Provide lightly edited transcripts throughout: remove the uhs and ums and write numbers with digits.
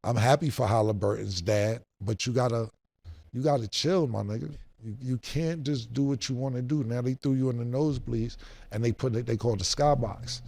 I'm happy for Halliburton's dad, but you gotta chill, my nigga. You can't just do what you want to do. Now they threw you in the nosebleeds, and they call it the Skybox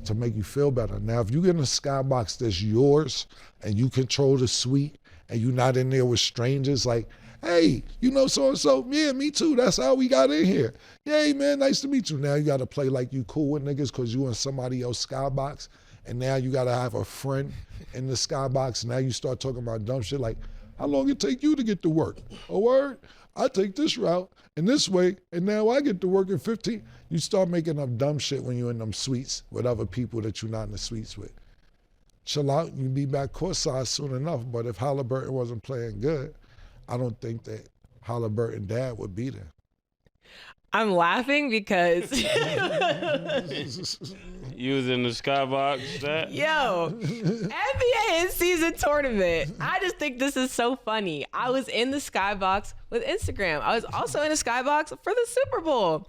to make you feel better. Now, if you get in a Skybox that's yours and you control the suite, and you're not in there with strangers like, hey, you know so-and-so? Yeah, me too. That's how we got in here. Hey, man, nice to meet you. Now you got to play like you cool with niggas because you in somebody else's Skybox, and now you got to have a friend in the Skybox. Now you start talking about dumb shit like, how long it take you to get to work? A word? I take this route and this way, and now I get to work in 15. You start making up dumb shit when you're in them suites with other people that you're not in the suites with. Chill out, you be back courtside soon enough. But if Halliburton wasn't playing good, I don't think that Halliburton dad would be there. I'm laughing because you was in the Skybox. That? Yo, NBA in-season tournament. I just think this is so funny. I was in the Skybox with Instagram. I was also in the Skybox for the Super Bowl.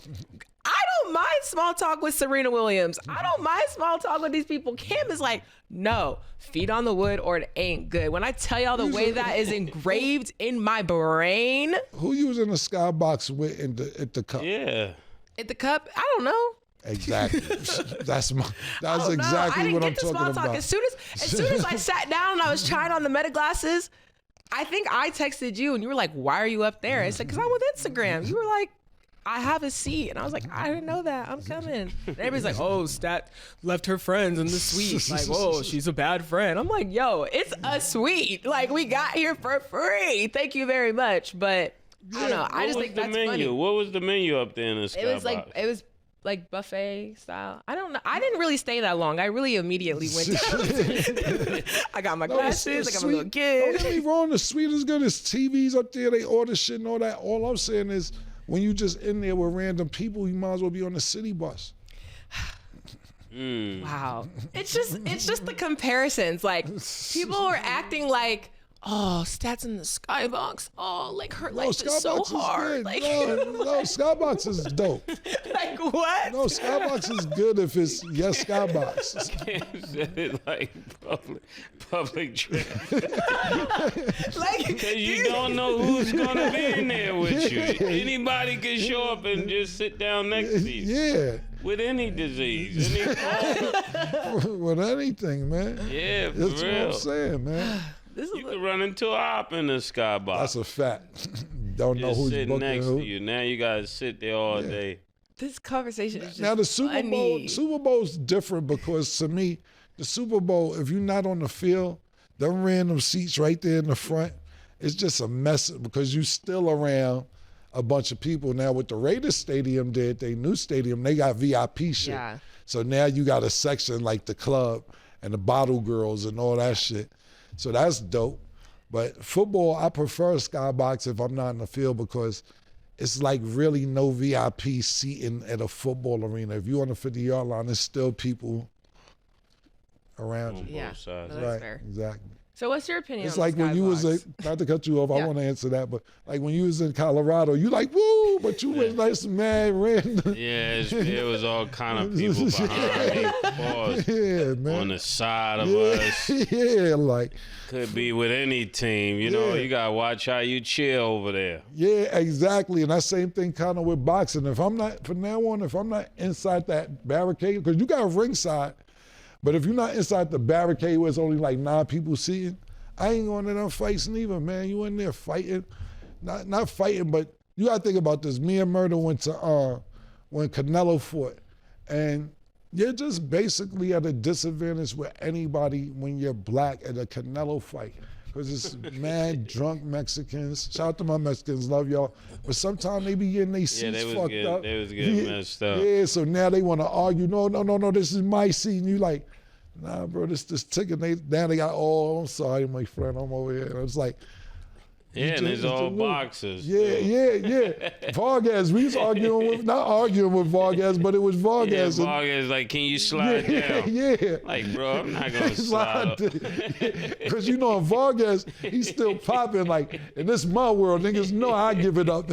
I don't mind small talk with Serena Williams. I don't mind small talk with these people. Kim is like, no, feet on the wood or it ain't good. When I tell y'all the way that is engraved in my brain. Who you was in the Skybox with at the Cup? Yeah. At the Cup? I don't know. Exactly. That's exactly what I'm talking about. As soon as I sat down and I was trying on the Meta glasses, I think I texted you and you were like, why are you up there? I said, because I'm with Instagram. You were like, I have a seat. And I was like, I didn't know that. I'm coming. And everybody's like, oh, Stat left her friends in the suite. Like, oh, she's a bad friend. I'm like, yo, it's a suite. Like, we got here for free. Thank you very much. But I don't know. I just think that's funny. What was the menu up there in the Skybox? It was like buffet style. I don't know. I didn't really stay that long. I really immediately went down. I got my glasses. I got my little kid. Don't get me wrong. The suite is good. There's TVs up there. They order shit and all that. All I'm saying is, when you just in there with random people, you might as well be on the city bus. Wow. It's just the comparisons. Like, people are acting like, oh, Stats in the Skybox. Oh, like her life is so hard. Like, no, Skybox is dope. Like, what? No, Skybox is good if it's yes Skybox. Can't say it like public transit. Like, because you don't know who's gonna be in there with you. Anybody can show up and just sit down next to you. Yeah. With any disease, with anything, man. Yeah, for That's real. what I'm saying, man. You could run into an op in the Skybox. That's a fact. Don't know just who's sitting booking next who. to you. Now you gotta sit there all day. This conversation is just now the Super funny. Super Bowl's different because to me, the Super Bowl, if you're not on the field, them random seats right there in the front, it's just a mess because you still around a bunch of people. Now what the Raiders Stadium did, they new stadium, they got VIP shit. Yeah. So now you got a section like the club and the bottle girls and all that shit. So that's dope. But football, I prefer Skybox if I'm not in the field because it's like really no VIP seating at a football arena. If you're on the 50-yard line, there's still people around you. Yeah, both sides. no, that's Right, fair. exactly. So what's your opinion It's on like the when you was Skybox? not to cut you off, I Yeah. want to answer that, but like when you was in Colorado, you like, woo, but you was like some mad random. Yeah, there was all kind of people behind me. Pause. Yeah, man. On the side of us. Yeah, like. Could be with any team. You know, you got to watch how you chill over there. Yeah, exactly. And that same thing kind of with boxing. If I'm not, from now on, if I'm not inside that barricade, because you got ringside, but if you're not inside the barricade where it's only like 9 people seeing, I ain't going to them fights neither, man. You in there fighting, not fighting, but you got to think about this. Me and Murder went to, when Canelo fought, and you're just basically at a disadvantage with anybody when you're black at a Canelo fight. Because it's mad drunk Mexicans. Shout out to my Mexicans, love y'all. But sometimes they be getting their seats fucked up. They was getting messed up. Yeah, so now they want to argue. No, this is my seat. And you like, nah, bro, this ticket. Now they got, oh, I'm sorry, my friend, I'm over here. And it's like, yeah, and it's all boxers. Yeah. Vargas, we was arguing with, not arguing with Vargas, but it was Vargas. Yeah, Vargas like, can you slide down? Yeah. Like, bro, I'm not going to slide up. Because, you know, Vargas, he's still popping. Like, in this my world, niggas know I give it up.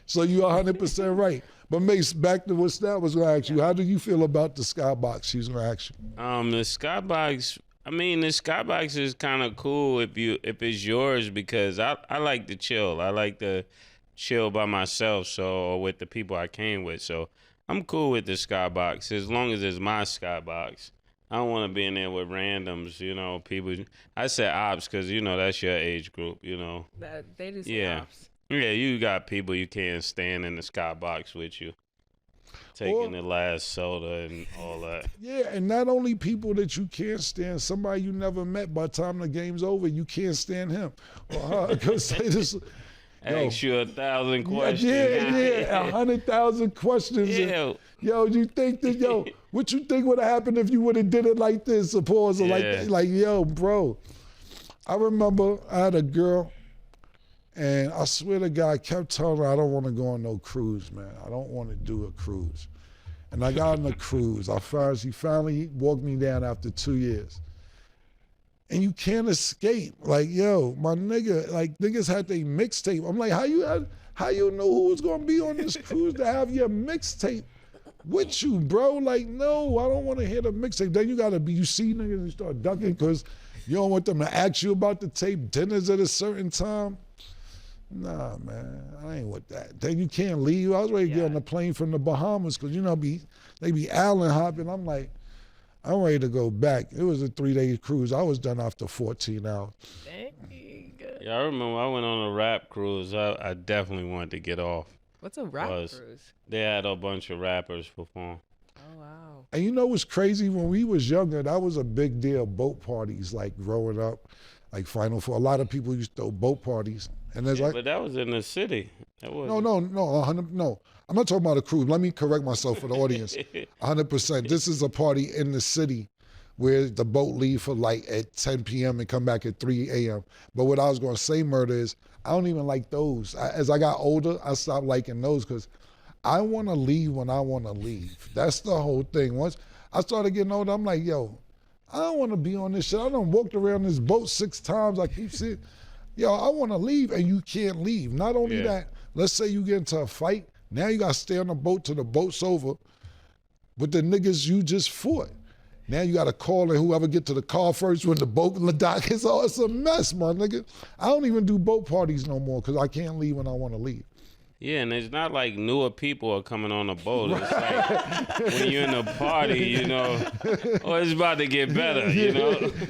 So you're 100% right. But Mase, back to what Snap was gonna ask you. How do you feel about the Skybox? She was gonna ask you. The Skybox. I mean, the Skybox is kind of cool if it's yours, because I like to chill. I like to chill by myself, or with the people I came with. So I'm cool with the Skybox as long as it's my Skybox. I don't want to be in there with randoms, people. I said ops because, that's your age group, They do say ops. Yeah, you got people you can't stand in the Skybox with you. Taking the last soda and all that. Yeah, and not only people that you can't stand, somebody you never met, by the time the game's over, you can't stand him or her. Because they just... Ask you 1,000 questions. Yeah, 100,000 questions. Yeah. You think that, what you think would have happened if you would have did it like this, or like that? Like, bro. I remember I had a girl, and I swear to God, I kept telling her I don't want to go on no cruise, man. I don't want to do a cruise. And I got on the cruise. She finally walked me down after 2 years. And you can't escape. Like, my nigga, like, niggas had their mixtape. I'm like, how you know who was gonna be on this cruise to have your mixtape with you, bro? Like, no, I don't want to hear the mixtape. Then you see niggas and start ducking because you don't want them to ask you about the tape. Dinners at a certain time. Nah, man, I ain't with that. Then you can't leave. I was ready to get on the plane from the Bahamas because, they be island hopping. I'm like, I'm ready to go back. It was a 3-day cruise. I was done after 14 hours. Dang. Yeah, I remember I went on a rap cruise. I definitely wanted to get off. What's a rap cruise? They had a bunch of rappers perform. Oh, wow. And you know what's crazy? When we was younger, that was a big deal, boat parties, like growing up, like Final Four. A lot of people used to throw boat parties. And there's but that was in the city. That was No. I'm not talking about a cruise. Let me correct myself for the audience. 100%. This is a party in the city where the boat leave for like at 10 p.m. and come back at 3 a.m. But what I was going to say, Murder, is I don't even like those. As I got older, I stopped liking those because I want to leave when I want to leave. That's the whole thing. Once I started getting older, I'm like, I don't want to be on this shit. I done walked around this boat 6 times. I keep seeing, I want to leave, and you can't leave. Not only that, let's say you get into a fight. Now you got to stay on the boat till the boat's over with the niggas you just fought. Now you got to call and whoever get to the car first when the boat in the dock is all. It's a mess, my nigga. I don't even do boat parties no more because I can't leave when I want to leave. Yeah, and it's not like newer people are coming on a boat. It's like when you're in a party, it's about to get better,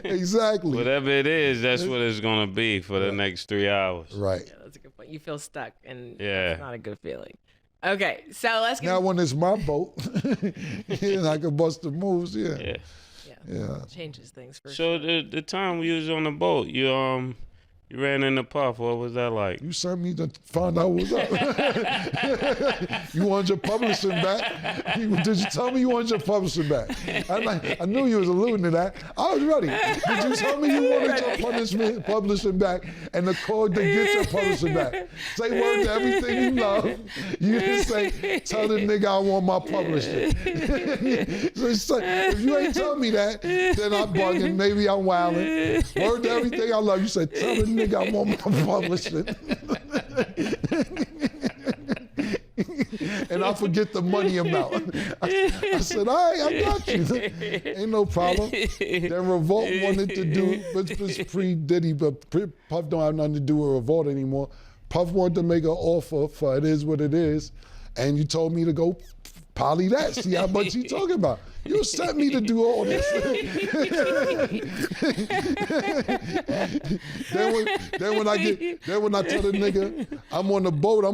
Exactly. Whatever it is, that's what it's going to be for the next 3 hours. Right. Yeah, that's a good point. You feel stuck, and it's not a good feeling. Okay, so let's get... Now when it's my boat, and I can bust the moves, Yeah. Changes things for sure. So the time we was on the boat, you ran into Puff. What was that like? You sent me to find out what was up. You wanted your publishing back? Did you tell me you wanted your publishing back? I knew you was alluding to that. I was ready. Did you tell me you wanted your publishing back and the code to get your publishing back? Say word to everything you love. You didn't say, tell the nigga I want my publishing. So if you ain't tell me that, then I'm bugging. Maybe I'm wilding. Word to everything I love. You said, tell the nigga I want my publishing. And I forget the money amount. I said, all right, I got you. Ain't no problem. Then Revolt wanted to do, but it's pre-Diddy, but Puff don't have nothing to do with Revolt anymore. Puff wanted to make an offer for It Is What It Is, and you told me to go poly that. See how much you talking about. You sent me to do all this. then when I tell the nigga I'm on the boat with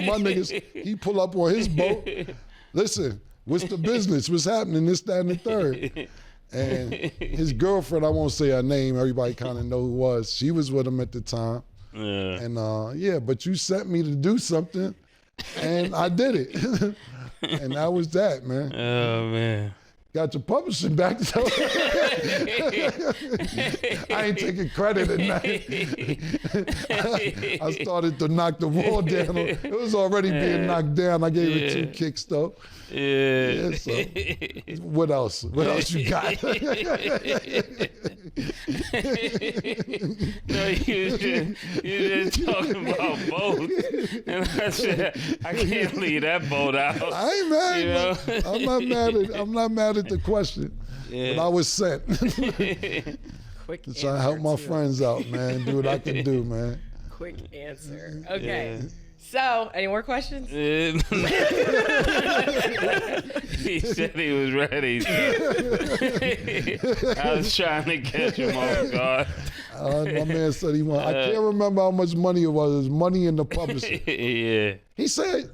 my niggas, he pull up on his boat. Listen, what's the business? What's happening? This, that, and the third. And his girlfriend, I won't say her name, everybody kind of know who it was. She was with him at the time. Yeah. And but you sent me to do something, and I did it. And that was that, man. Oh, man. Got your publishing back, so I ain't taking credit in that. I started to knock the wall down. It was already being knocked down. I gave it 2 kicks, though. Yeah. So, what else? What else you got? No, you just talking about boats. And I said, I can't leave that boat out. I ain't mad. You know? I'm not mad at the question. Yeah. But I was sent. Quick to try to help my friends out, man. Do what I can do, man. Quick answer. Okay. So, any more questions? He said he was ready. I was trying to catch him off guard. My man said he wanted. I can't remember how much money it was. It was money in the publishing. Yeah. He said,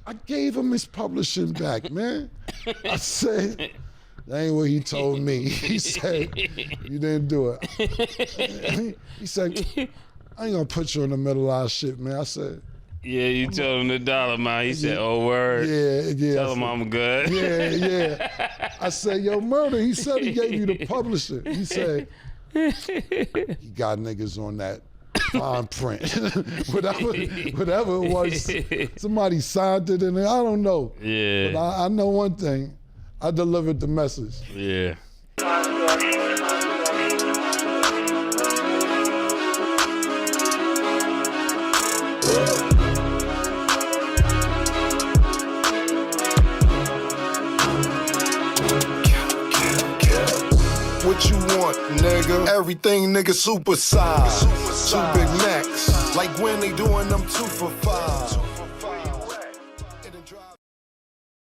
I gave him his publishing back, man. I said, that ain't what he told me. He said, you didn't do it. He said, I ain't gonna put you in the middle of our shit, man. I said, Yeah, you told him the dollar amount. He said, oh, word. Yeah. Tell him I'm good. Yeah. I said, yo, Murder, he said he gave you the publisher. He said, he got niggas on that fine print. whatever it was, somebody signed it in there. I don't know. Yeah. But I know one thing. I delivered the message. Yeah. What you want, nigga? Everything, nigga, super size. Two Big Macs, like when they doing them 2 for $5.